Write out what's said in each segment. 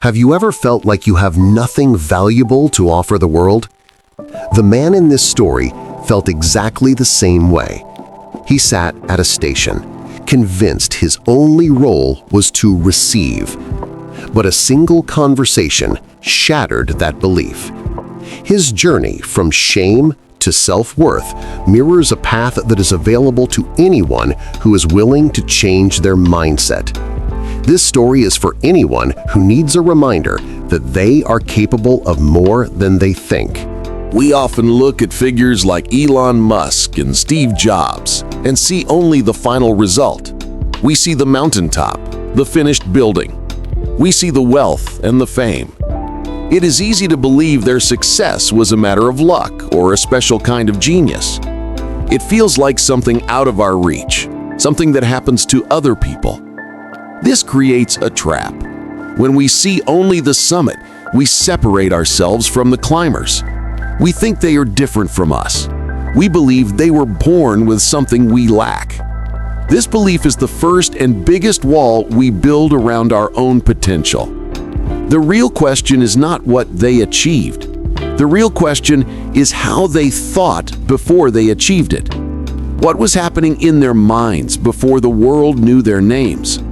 Have you ever felt like you have nothing valuable to offer the world? The man in this story felt exactly the same way. He sat at a station, convinced his only role was to receive. But a single conversation shattered that belief. His journey from shame to self-worth mirrors a path that is available to anyone who is willing to change their mindset. This story is for anyone who needs a reminder that they are capable of more than they think. We often look at figures like Elon Musk and Steve Jobs and see only the final result. We see the mountaintop, the finished building. We see the wealth and the fame. It is easy to believe their success was a matter of luck or a special kind of genius. It feels like something out of our reach, something that happens to other people. This creates a trap. When we see only the summit, we separate ourselves from the climbers. We think they are different from us. We believe they were born with something we lack. This belief is the first and biggest wall we build around our own potential. The real question is not what they achieved. The real question is how they thought before they achieved it. What was happening in their minds before the world knew their names?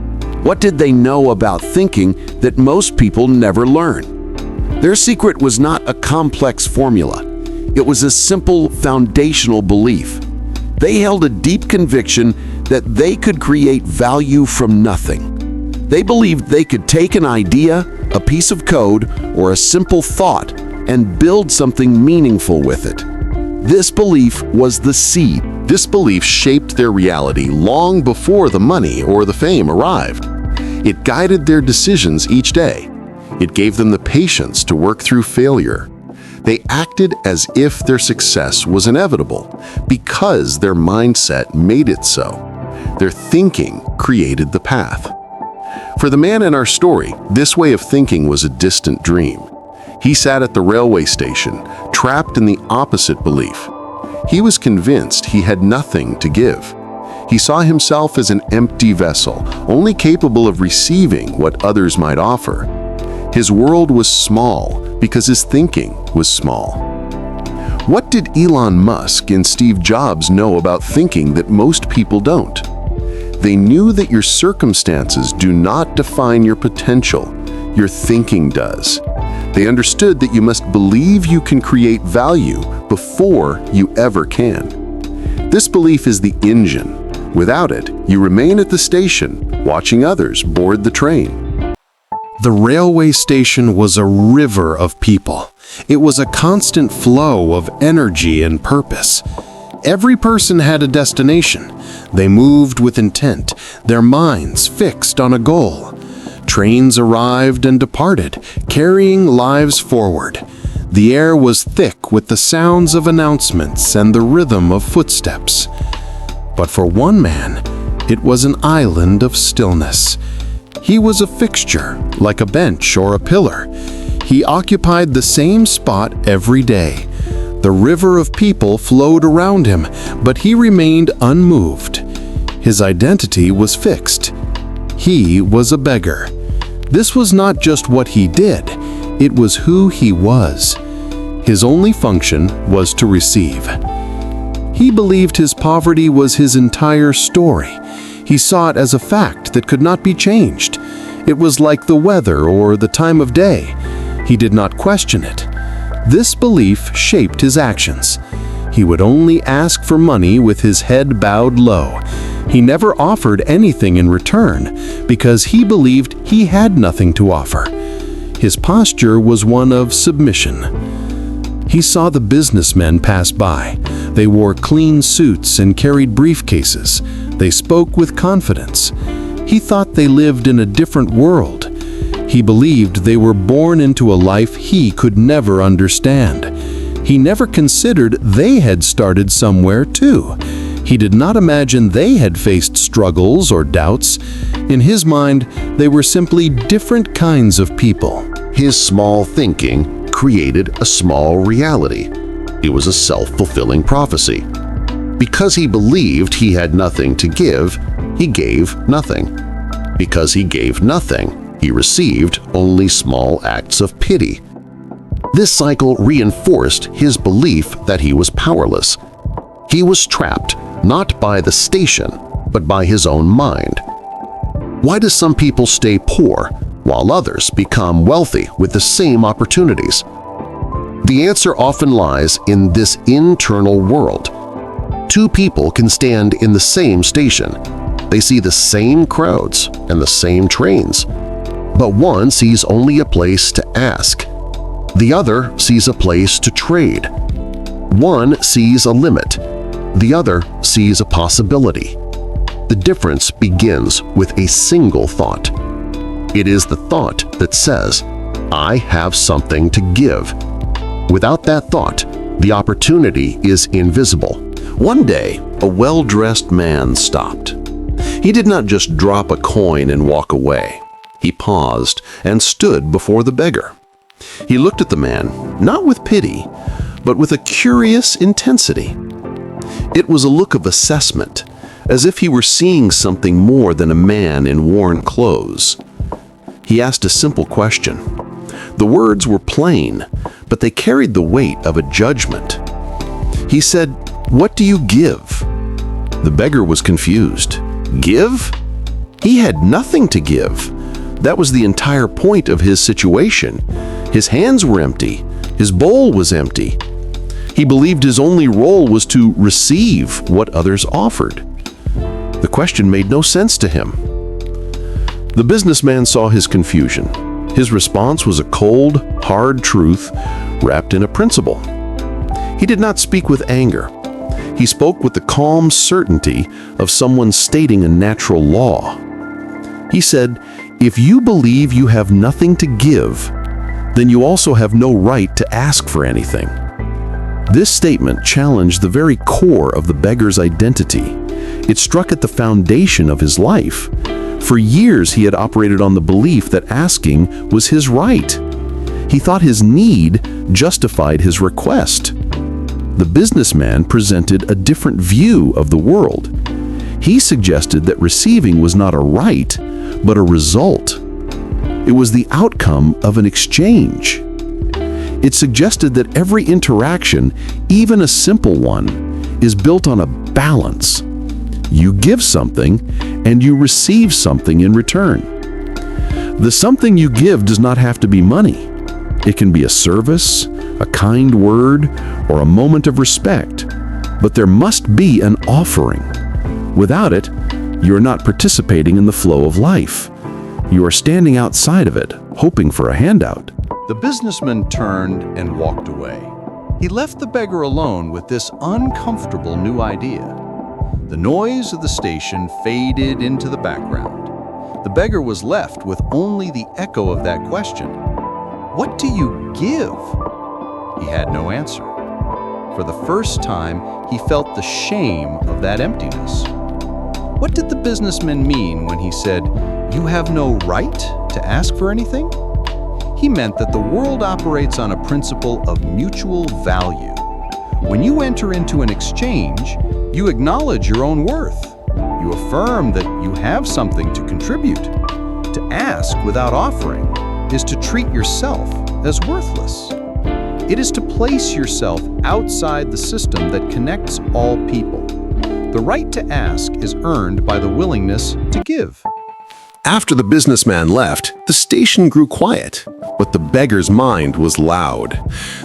What did they know about thinking that most people never learn? Their secret was not a complex formula. It was a simple foundational belief. They held a deep conviction that they could create value from nothing. They believed they could take an idea, a piece of code, or a simple thought and build something meaningful with it. This belief was the seed. This belief shaped their reality long before the money or the fame arrived. It guided their decisions each day. It gave them the patience to work through failure. They acted as if their success was inevitable because their mindset made it so. Their thinking created the path. For the man in our story, this way of thinking was a distant dream. He sat at the railway station, trapped in the opposite belief. He was convinced he had nothing to give. He saw himself as an empty vessel, only capable of receiving what others might offer. His world was small because his thinking was small. What did Elon Musk and Steve Jobs know about thinking that most people don't? They knew that your circumstances do not define your potential. Your thinking does. They understood that you must believe you can create value before you ever can. This belief is the engine. Without it, you remain at the station, watching others board the train. The railway station was a river of people. It was a constant flow of energy and purpose. Every person had a destination. They moved with intent, their minds fixed on a goal. Trains arrived and departed, carrying lives forward. The air was thick with the sounds of announcements and the rhythm of footsteps. But for one man, it was an island of stillness. He was a fixture, like a bench or a pillar. He occupied the same spot every day. The river of people flowed around him, but he remained unmoved. His identity was fixed. He was a beggar. This was not just what he did, it was who he was. His only function was to receive. He believed his poverty was his entire story. He saw it as a fact that could not be changed. It was like the weather or the time of day. He did not question it. This belief shaped his actions. He would only ask for money with his head bowed low. He never offered anything in return because he believed he had nothing to offer. His posture was one of submission. He saw the businessmen pass by. They wore clean suits and carried briefcases. They spoke with confidence. He thought they lived in a different world. He believed they were born into a life he could never understand. He never considered they had started somewhere too. He did not imagine they had faced struggles or doubts. In his mind, they were simply different kinds of people. His small thinking created a small reality. It was a self-fulfilling prophecy. Because he believed he had nothing to give, he gave nothing. Because he gave nothing, he received only small acts of pity. This cycle reinforced his belief that he was powerless. He was trapped not by the station, but by his own mind. Why do some people stay poor while others become wealthy with the same opportunities? The answer often lies in this internal world. Two people can stand in the same station. They see the same crowds and the same trains, but one sees only a place to ask. The other sees a place to trade. One sees a limit. The other sees a possibility. The difference begins with a single thought. It is the thought that says, "I have something to give." Without that thought, the opportunity is invisible. One day, a well-dressed man stopped. He did not just drop a coin and walk away. He paused and stood before the beggar. He looked at the man, not with pity, but with a curious intensity. It was a look of assessment, as if he were seeing something more than a man in worn clothes. He asked a simple question. The words were plain, but they carried the weight of a judgment. He said, "What do you give?" The beggar was confused. Give? He had nothing to give. That was the entire point of his situation. His hands were empty. His bowl was empty. He believed his only role was to receive what others offered. The question made no sense to him. The businessman saw his confusion. His response was a cold, hard truth wrapped in a principle. He did not speak with anger. He spoke with the calm certainty of someone stating a natural law. He said, "If you believe you have nothing to give, then you also have no right to ask for anything." This statement challenged the very core of the beggar's identity. It struck at the foundation of his life. For years, he had operated on the belief that asking was his right. He thought his need justified his request. The businessman presented a different view of the world. He suggested that receiving was not a right, but a result. It was the outcome of an exchange. It suggested that every interaction, even a simple one, is built on a balance. You give something, and you receive something in return. The something you give does not have to be money. It can be a service, a kind word, or a moment of respect, but there must be an offering. Without it, you are not participating in the flow of life. You are standing outside of it, hoping for a handout. The businessman turned and walked away. He left the beggar alone with this uncomfortable new idea. The noise of the station faded into the background. The beggar was left with only the echo of that question. What do you give? He had no answer. For the first time, he felt the shame of that emptiness. What did the businessman mean when he said, "You have no right to ask for anything"? He meant that the world operates on a principle of mutual value. When you enter into an exchange, you acknowledge your own worth. You affirm that you have something to contribute. To ask without offering is to treat yourself as worthless. It is to place yourself outside the system that connects all people. The right to ask is earned by the willingness to give. After the businessman left, the station grew quiet, but the beggar's mind was loud.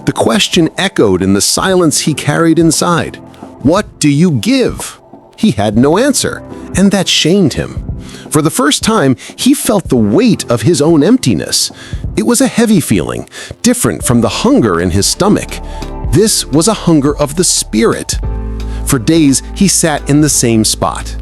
The question echoed in the silence he carried inside. What do you give? He had no answer, and that shamed him. For the first time, he felt the weight of his own emptiness. It was a heavy feeling, different from the hunger in his stomach. This was a hunger of the spirit. For days, he sat in the same spot.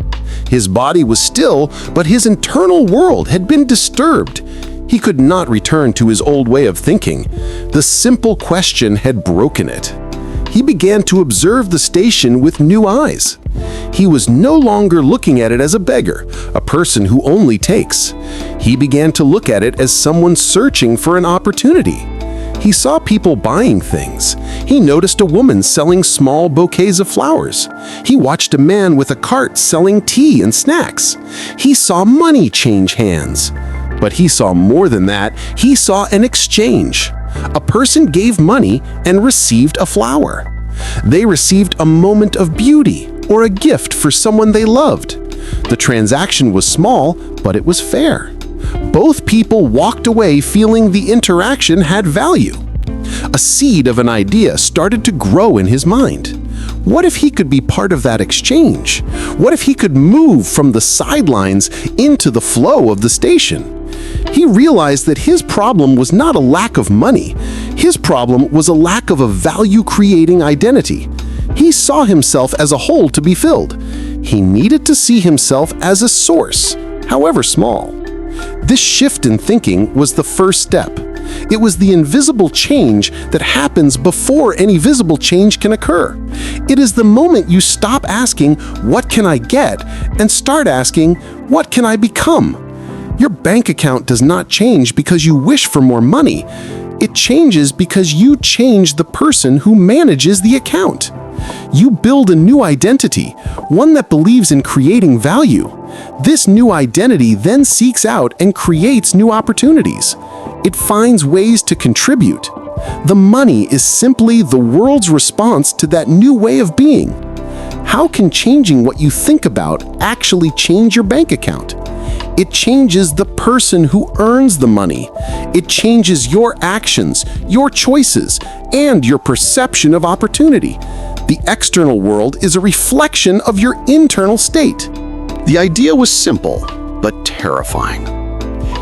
His body was still, but his internal world had been disturbed. He could not return to his old way of thinking. The simple question had broken it. He began to observe the station with new eyes. He was no longer looking at it as a beggar, a person who only takes. He began to look at it as someone searching for an opportunity. He saw people buying things. He noticed a woman selling small bouquets of flowers. He watched a man with a cart selling tea and snacks. He saw money change hands. But he saw more than that. He saw an exchange. A person gave money and received a flower. They received a moment of beauty or a gift for someone they loved. The transaction was small, but it was fair. Both people walked away feeling the interaction had value. A seed of an idea started to grow in his mind. What if he could be part of that exchange? What if he could move from the sidelines into the flow of the station? He realized that his problem was not a lack of money. His problem was a lack of a value-creating identity. He saw himself as a hole to be filled. He needed to see himself as a source, however small. This shift in thinking was the first step. It was the invisible change that happens before any visible change can occur. It is the moment you stop asking, "What can I get?" and start asking, "What can I become?" Your bank account does not change because you wish for more money. It changes because you change the person who manages the account. You build a new identity, one that believes in creating value. This new identity then seeks out and creates new opportunities. It finds ways to contribute. The money is simply the world's response to that new way of being. How can changing what you think about actually change your bank account? It changes the person who earns the money. It changes your actions, your choices, and your perception of opportunity. The external world is a reflection of your internal state. The idea was simple, but terrifying.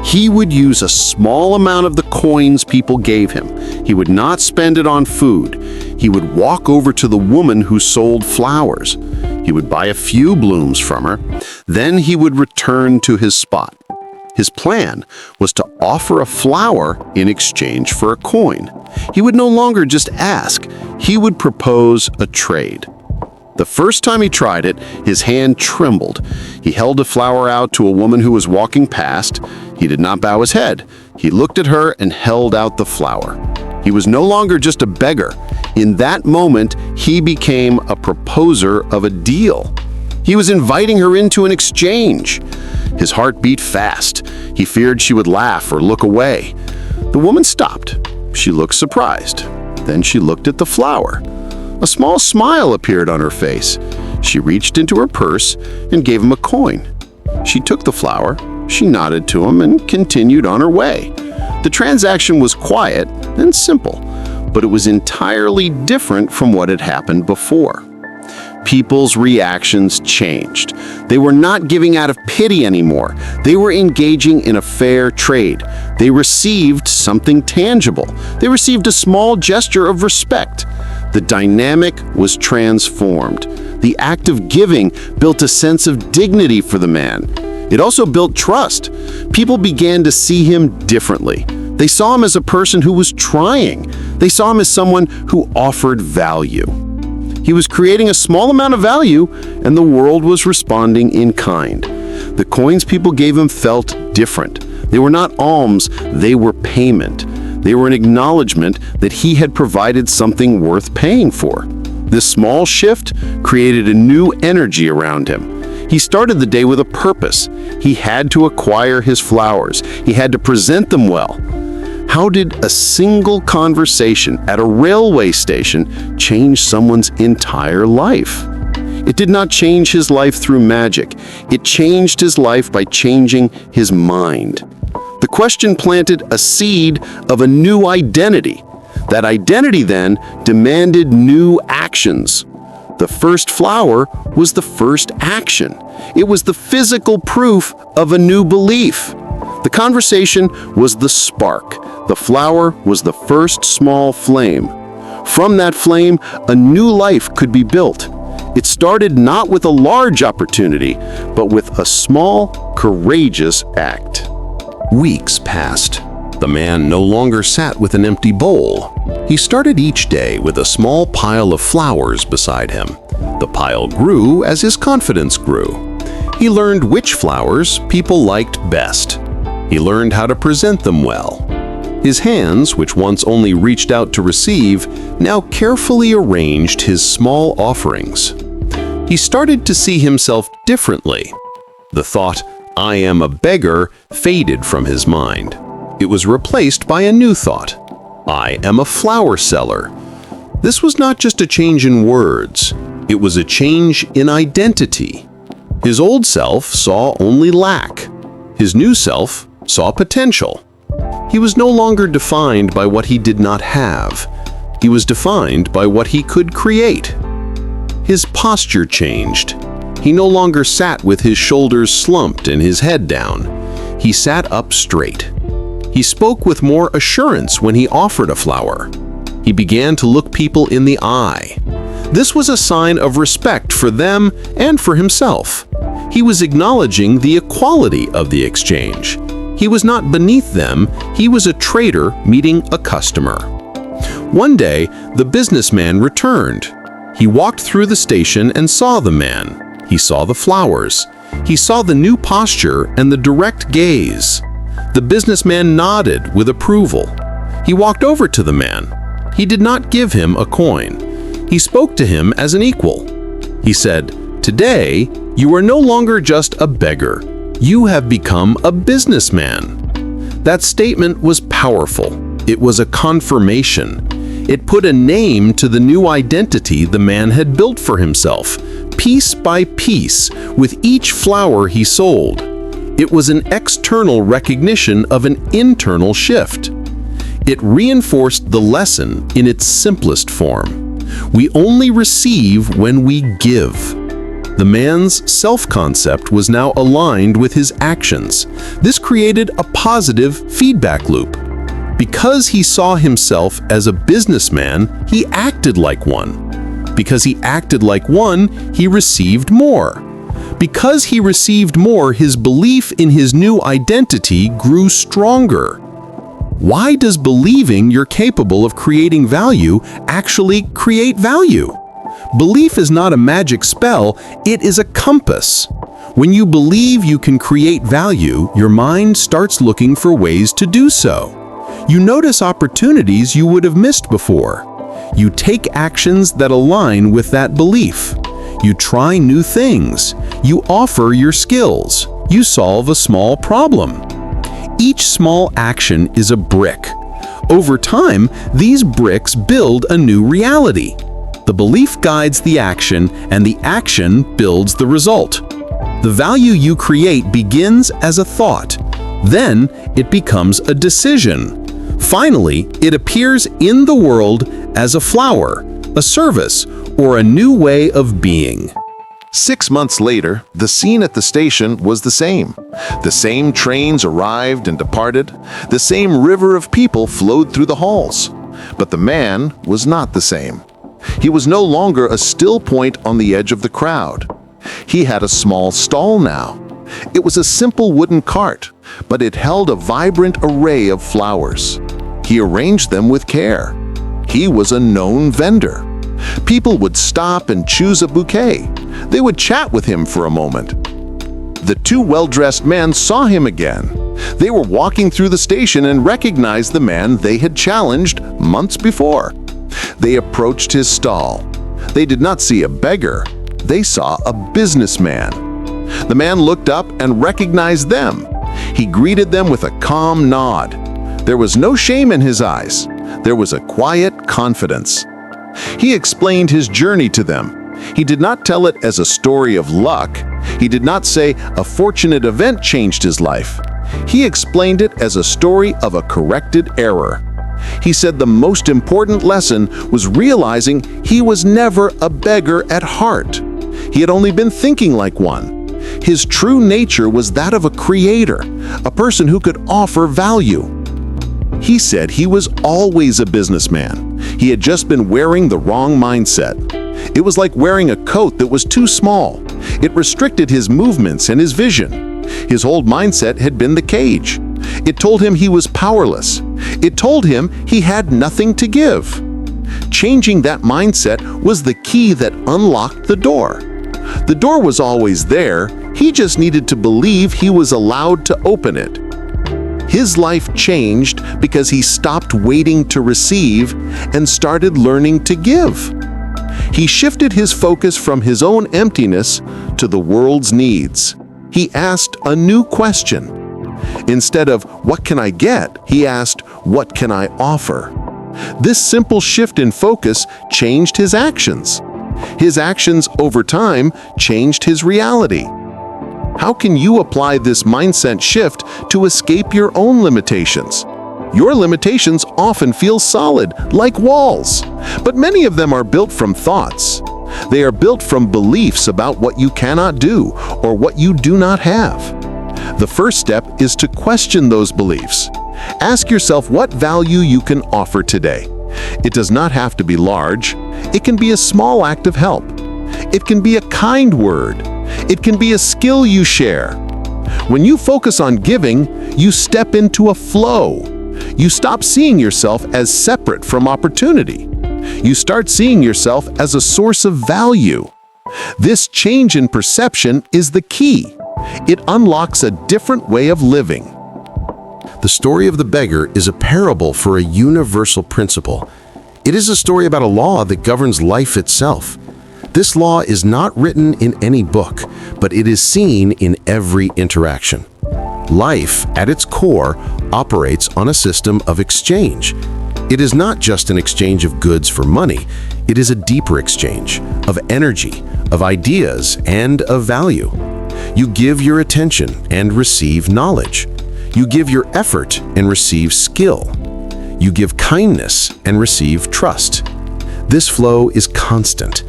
He would use a small amount of the coins people gave him. He would not spend it on food. He would walk over to the woman who sold flowers. He would buy a few blooms from her. Then he would return to his spot. His plan was to offer a flower in exchange for a coin. He would no longer just ask. He would propose a trade. The first time he tried it, his hand trembled. He held a flower out to a woman who was walking past. He did not bow his head. He looked at her and held out the flower. He was no longer just a beggar. In that moment, he became a proposer of a deal. He was inviting her into an exchange. His heart beat fast. He feared she would laugh or look away. The woman stopped. She looked surprised. Then she looked at the flower. A small smile appeared on her face. She reached into her purse and gave him a coin. She took the flower, she nodded to him, and continued on her way. The transaction was quiet and simple, but it was entirely different from what had happened before. People's reactions changed. They were not giving out of pity anymore. They were engaging in a fair trade. They received something tangible. They received a small gesture of respect. The dynamic was transformed. The act of giving built a sense of dignity for the man. It also built trust. People began to see him differently. They saw him as a person who was trying. They saw him as someone who offered value. He was creating a small amount of value, and the world was responding in kind. The coins people gave him felt different. They were not alms, they were payment. They were an acknowledgement that he had provided something worth paying for. This small shift created a new energy around him. He started the day with a purpose. He had to acquire his flowers. He had to present them well. How did a single conversation at a railway station change someone's entire life? It did not change his life through magic. It changed his life by changing his mind. The question planted a seed of a new identity. That identity then demanded new actions. The first flower was the first action. It was the physical proof of a new belief. The conversation was the spark. The flower was the first small flame. From that flame, a new life could be built. It started not with a large opportunity, but with a small, courageous act. Weeks passed. The man no longer sat with an empty bowl. He started each day with a small pile of flowers beside him. The pile grew as his confidence grew. He learned which flowers people liked best. He learned how to present them well. His hands, which once only reached out to receive, now carefully arranged his small offerings. He started to see himself differently. The thought, "I am a beggar," faded from his mind. It was replaced by a new thought: "I am a flower seller." This was not just a change in words, it was a change in identity. His old self saw only lack. His new self saw potential. He was no longer defined by what he did not have. He was defined by what he could create. His posture changed. He no longer sat with his shoulders slumped and his head down. He sat up straight. He spoke with more assurance when he offered a flower. He began to look people in the eye. This was a sign of respect for them and for himself. He was acknowledging the equality of the exchange. He was not beneath them, he was a trader meeting a customer. One day, the businessman returned. He walked through the station and saw the man. He saw the flowers. He saw the new posture and the direct gaze. The businessman nodded with approval. He walked over to the man. He did not give him a coin. He spoke to him as an equal. He said, "Today, you are no longer just a beggar. You have become a businessman." That statement was powerful. It was a confirmation. It put a name to the new identity the man had built for himself, piece by piece, with each flower he sold. It was an external recognition of an internal shift. It reinforced the lesson in its simplest form. We only receive when we give. The man's self-concept was now aligned with his actions. This created a positive feedback loop. Because he saw himself as a businessman, he acted like one. Because he acted like one, he received more. Because he received more, his belief in his new identity grew stronger. Why does believing you're capable of creating value actually create value? Belief is not a magic spell, it is a compass. When you believe you can create value, your mind starts looking for ways to do so. You notice opportunities you would have missed before. You take actions that align with that belief. You try new things. You offer your skills. You solve a small problem. Each small action is a brick. Over time, these bricks build a new reality. The belief guides the action, and the action builds the result. The value you create begins as a thought. Then it becomes a decision. Finally, it appears in the world as a flower, a service, or a new way of being. 6 months later, the scene at the station was the same. The same trains arrived and departed. The same river of people flowed through the halls. But the man was not the same. He was no longer a still point on the edge of the crowd. He had a small stall now. It was a simple wooden cart, but it held a vibrant array of flowers. He arranged them with care. He was a known vendor. People would stop and choose a bouquet. They would chat with him for a moment. The two well-dressed men saw him again. They were walking through the station and recognized the man they had challenged months before. They approached his stall. They did not see a beggar. They saw a businessman. The man looked up and recognized them. He greeted them with a calm nod. There was no shame in his eyes. There was a quiet confidence. He explained his journey to them. He did not tell it as a story of luck. He did not say a fortunate event changed his life. He explained it as a story of a corrected error. He said the most important lesson was realizing he was never a beggar at heart. He had only been thinking like one. His true nature was that of a creator, a person who could offer value. He said he was always a businessman. He had just been wearing the wrong mindset. It was like wearing a coat that was too small. It restricted his movements and his vision. His old mindset had been the cage. It told him he was powerless. It told him he had nothing to give. Changing that mindset was the key that unlocked the door. The door was always there. He just needed to believe he was allowed to open it. His life changed because he stopped waiting to receive and started learning to give. He shifted his focus from his own emptiness to the world's needs. He asked a new question. Instead of, "What can I get?" he asked, "What can I offer?" This simple shift in focus changed his actions. His actions over time changed his reality. How can you apply this mindset shift to escape your own limitations? Your limitations often feel solid, like walls, but many of them are built from thoughts. They are built from beliefs about what you cannot do or what you do not have. The first step is to question those beliefs. Ask yourself what value you can offer today. It does not have to be large. It can be a small act of help. It can be a kind word. It can be a skill you share. When you focus on giving, you step into a flow. You stop seeing yourself as separate from opportunity. You start seeing yourself as a source of value. This change in perception is the key. It unlocks a different way of living. The story of the beggar is a parable for a universal principle. It is a story about a law that governs life itself. This law is not written in any book, but it is seen in every interaction. Life, at its core, operates on a system of exchange. It is not just an exchange of goods for money. It is a deeper exchange of energy, of ideas, and of value. You give your attention and receive knowledge. You give your effort and receive skill. You give kindness and receive trust. This flow is constant.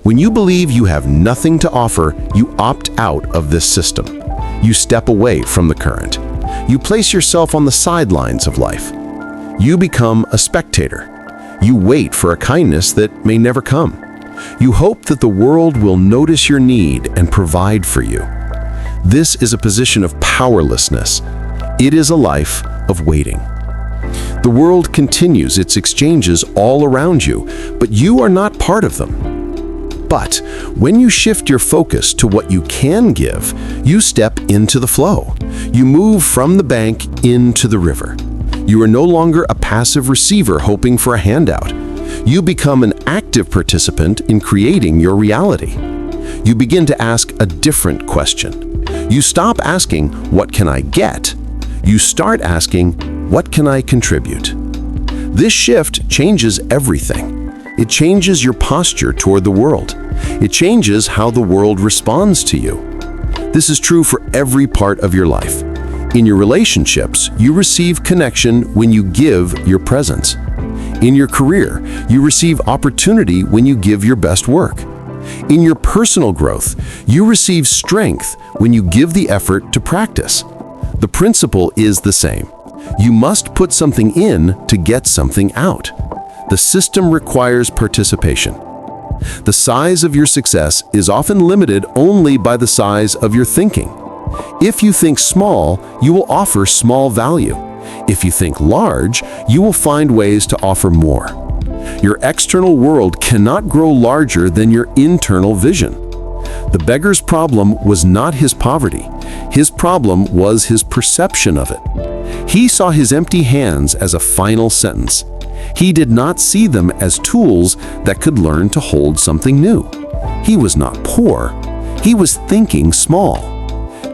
When you believe you have nothing to offer, you opt out of this system. You step away from the current. You place yourself on the sidelines of life. You become a spectator. You wait for a kindness that may never come. You hope that the world will notice your need and provide for you. This is a position of powerlessness. It is a life of waiting. The world continues its exchanges all around you, but you are not part of them. But when you shift your focus to what you can give, you step into the flow. You move from the bank into the river. You are no longer a passive receiver hoping for a handout. You become an active participant in creating your reality. You begin to ask a different question. You stop asking, "What can I get?" You start asking, "What can I contribute?" This shift changes everything. It changes your posture toward the world. It changes how the world responds to you. This is true for every part of your life. In your relationships, you receive connection when you give your presence. In your career, you receive opportunity when you give your best work. In your personal growth, you receive strength when you give the effort to practice. The principle is the same. You must put something in to get something out. The system requires participation. The size of your success is often limited only by the size of your thinking. If you think small, you will offer small value. If you think large, you will find ways to offer more. Your external world cannot grow larger than your internal vision. The beggar's problem was not his poverty. His problem was his perception of it. He saw his empty hands as a final sentence. He did not see them as tools that could learn to hold something new. He was not poor. He was thinking small.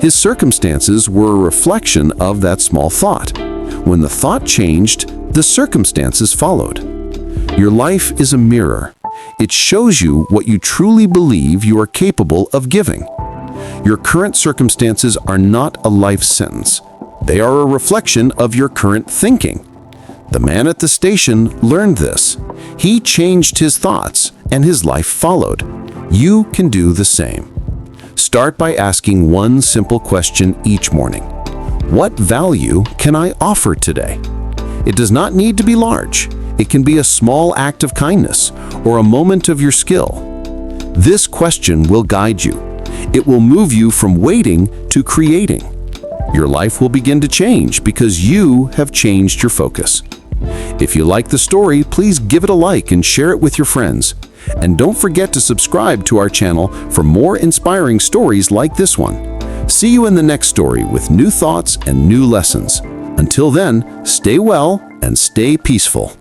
His circumstances were a reflection of that small thought. When the thought changed, the circumstances followed. Your life is a mirror. It shows you what you truly believe you are capable of giving. Your current circumstances are not a life sentence. They are a reflection of your current thinking. The man at the station learned this. He changed his thoughts, and his life followed. You can do the same. Start by asking one simple question each morning. What value can I offer today? It does not need to be large. It can be a small act of kindness or a moment of your skill. This question will guide you. It will move you from waiting to creating. Your life will begin to change because you have changed your focus. If you like the story, please give it a like and share it with your friends. And don't forget to subscribe to our channel for more inspiring stories like this one. See you in the next story with new thoughts and new lessons. Until then, stay well and stay peaceful.